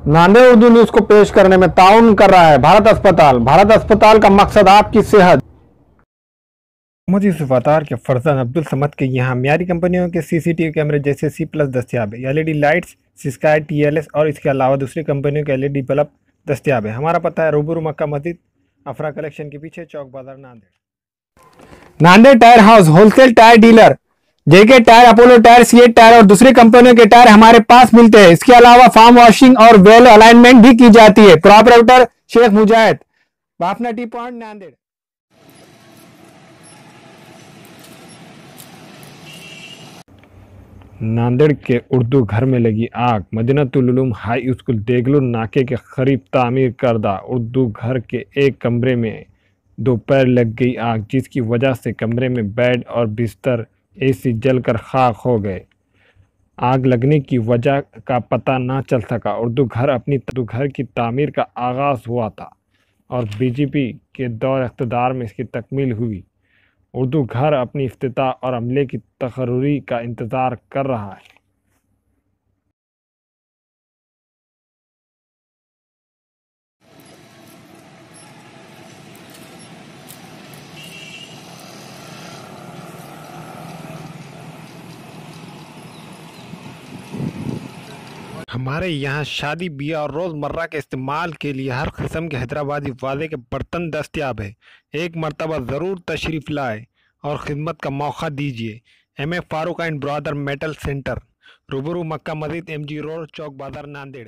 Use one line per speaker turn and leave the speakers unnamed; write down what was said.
Nanded Urdu news को पेश करने में ताउन कर रहा है भारत अस्पताल। भारत अस्पताल का मकसद आपकी सेहत। मोहम्मद यूसुफ अतार के फरजंद अब्दुल समद के यहाँ म्यारी कंपनियों के सीसीटीवी कैमरे जैसे C+ दस्तियाब है। एलईडी लाइट्स, स्काई TLS और इसके अलावा दूसरी कंपनियों के एलईडी बल्ब दस्तियाब है। हमारा पता है रूबरू मक्का मस्जिद, अफरा कलेक्शन के पीछे, चौक बाजार, Nanded. Nanded tyre house wholesale tyre dealer. JK tyre, Apollo tyre, CEAT tyre और दूसरी कंपनियों के टायर हमारे पास मिलते हैं। इसके अलावा फार्म वॉशिंग और वेल अलाइनमेंट भी की जाती है। प्रोपराइटर शेख मुजाहिद, बाफना टी पॉइंट, नांदेड़। नांदेड़ के उर्दू घर में लगी आग। मदीनतुल उलूम हाई स्कूल देगलूर नाके के करीब तामीर करदा उर्दू घर के एक कमरे में दोपहर लग गई आग, जिसकी वजह से कमरे में बेड और बिस्तर, AC जलकर खाक हो गए। आग लगने की वजह का पता ना चल सका। उर्दू घर की तामीर का आगाज़ हुआ था और BJP के दौर इक़्तिदार में इसकी तकमील हुई। उर्दू घर अपनी इफ्तिताह और अमले की तकर्रुरी का इंतज़ार कर रहा है। हमारे यहाँ शादी ब्याह और रोज़मर्रा के इस्तेमाल के लिए हर किस्म के हैदराबादी वादे के बर्तन दस्तयाब है। एक मरतबा ज़रूर तशरीफ़ लाए और ख़िदमत का मौका दीजिए। MA Farooq and brother metal centre, रूबरू मक्का मस्जिद, MG रोड, चौक बाजार, नांदेड़।